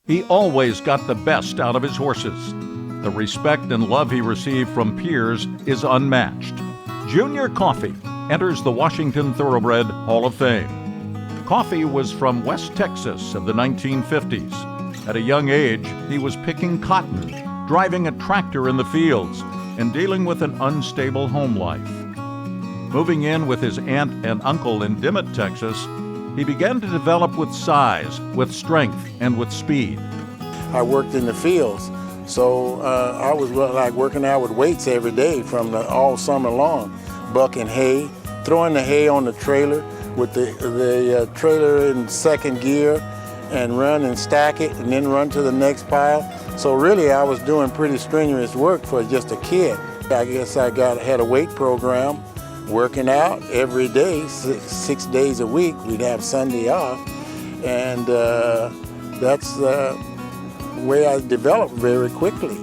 He always got the best out of his horses. The respect and love he received from peers is unmatched. Junior Coffey enters the Washington Thoroughbred Hall of Fame. Coffey was from West Texas of the 1950s. At a young age, he was picking cotton, driving a tractor in the fields, and dealing with an unstable home life. Moving in with his aunt and uncle in Dimmitt, Texas, he began to develop with size, with strength, and with speed. I worked in the fields, so I was like working out with weights every day from all summer long, bucking hay, throwing the hay on the trailer with the trailer in second gear, and run and stack it, and then run to the next pile. So really, I was doing pretty strenuous work for just a kid. I guess I had a weight program, working out every day, 6 days a week. We'd have Sunday off, and that's the way I developed very quickly.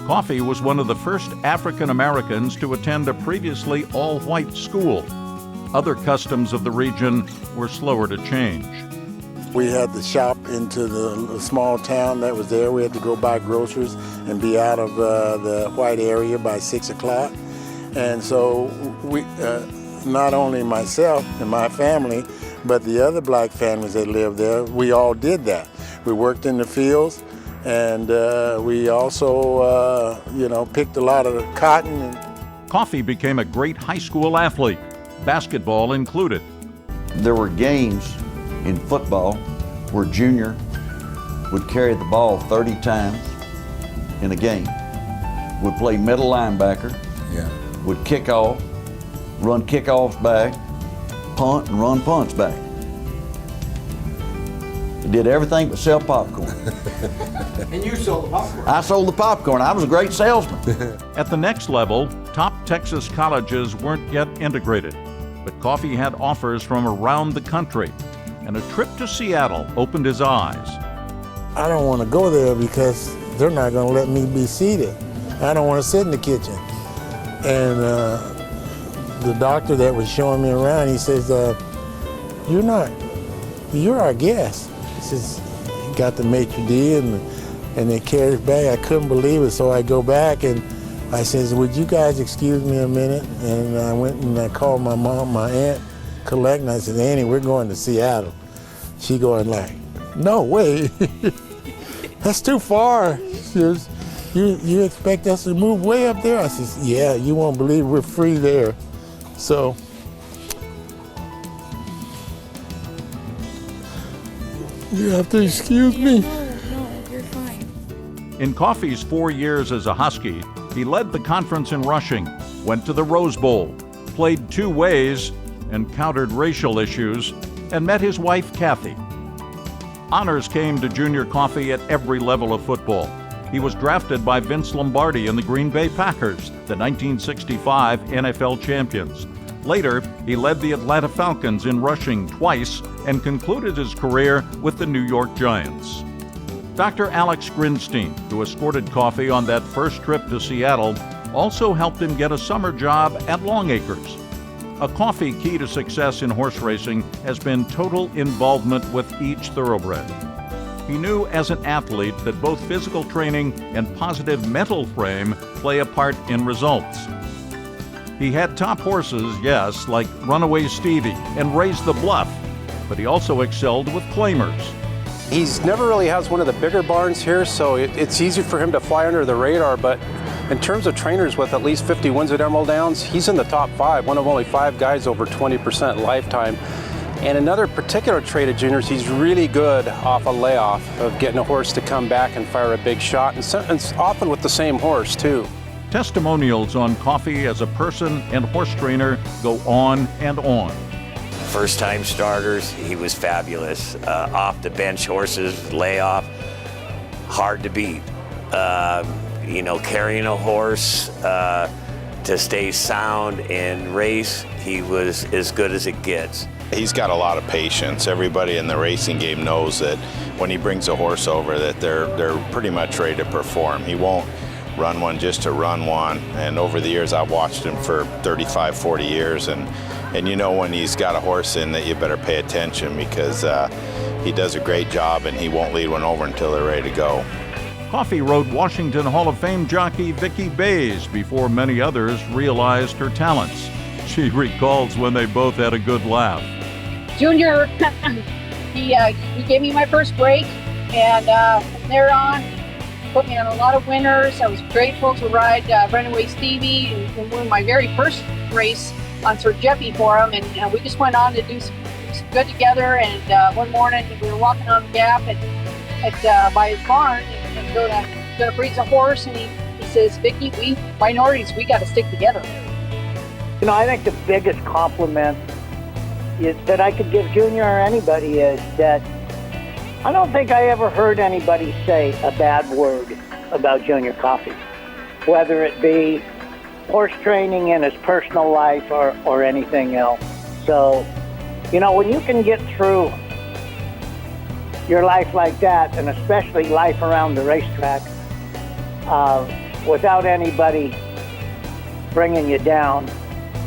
Coffey was one of the first African Americans to attend a previously all-white school. Other customs of the region were slower to change. We had to shop into the small town that was there. We had to go buy groceries and be out of the white area by 6 o'clock. And so we, not only myself and my family, but the other black families that lived there, we all did that. We worked in the fields, and we also, picked a lot of cotton. Coffey became a great high school athlete, basketball included. There were games in football where Junior would carry the ball 30 times in a game, would play middle linebacker, would kick off, run kickoffs back, punt and run punts back. He did everything but sell popcorn. And you sold the popcorn. I sold the popcorn. I was a great salesman. At the next level, top Texas colleges weren't yet integrated, but Coffey had offers from around the country, and a trip to Seattle opened his eyes. I don't want to go there because they're not going to let me be seated. I don't want to sit in the kitchen. And the doctor that was showing me around, he says, you're our guest. He says, he got the maitre d' and they carried us back. I couldn't believe it, so I go back and I says, would you guys excuse me a minute? And I went and I called my mom, my aunt, Collect, and I said, Annie, we're going to Seattle. She going like, no way, that's too far. She says, you expect us to move way up there? I says, yeah, you won't believe we're free there. So, you have to excuse me. No, you're fine. In Coffey's 4 years as a Husky, he led the conference in rushing, went to the Rose Bowl, played two ways, encountered racial issues, and met his wife, Kathy. Honors came to Junior Coffey at every level of football. He was drafted by Vince Lombardi and the Green Bay Packers, the 1965 NFL champions. Later, he led the Atlanta Falcons in rushing twice and concluded his career with the New York Giants. Dr. Alex Grinstein, who escorted Coffey on that first trip to Seattle, also helped him get a summer job at Longacres. A Coffey key to success in horse racing has been total involvement with each thoroughbred. He knew as an athlete that both physical training and positive mental frame play a part in results. He had top horses, yes, like Runaway Stevie and Raise the Bluff, but he also excelled with claimers. He's never really has one of the bigger barns here, so it's easy for him to fly under the radar, but in terms of trainers with at least 50 wins at Emerald Downs, he's in the top 5, one of only 5 guys over 20% lifetime. And another particular trait of Junior's, he's really good off a layoff of getting a horse to come back and fire a big shot, and often with the same horse too. Testimonials on Coffey as a person and horse trainer go on and on. First-time starters, he was fabulous. Off the bench horses, layoff, hard to beat. Carrying a horse to stay sound in race, he was as good as it gets. He's got a lot of patience. Everybody in the racing game knows that when he brings a horse over that they're pretty much ready to perform. He won't run one just to run one. And over the years, I've watched him for 35, 40 years. And you know when he's got a horse in that you better pay attention because he does a great job, and he won't lead one over until they're ready to go. Coffey rode Washington Hall of Fame jockey Vicki Bays before many others realized her talents. She recalls when they both had a good laugh. Junior, he gave me my first break, and from there on, put me on a lot of winners. I was grateful to ride Runaway Stevie and win my very first race on Sir Jeffy for him, and we just went on to do some good together. And one morning we were walking on the gap by his barn and gonna breed a horse, and he says, "Vicki, we minorities, we got to stick together." You know, I think the biggest compliment that I could give Junior or anybody is that I don't think I ever heard anybody say a bad word about Junior Coffey, whether it be horse training in his personal life or anything else. So, you know, when you can get through your life like that, and especially life around the racetrack, without anybody bringing you down,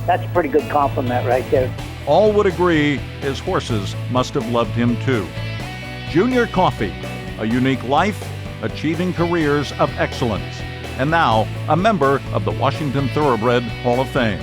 that's a pretty good compliment right there. All would agree his horses must have loved him too. Junior Coffey, a unique life, achieving careers of excellence, and now a member of the Washington Thoroughbred Hall of Fame.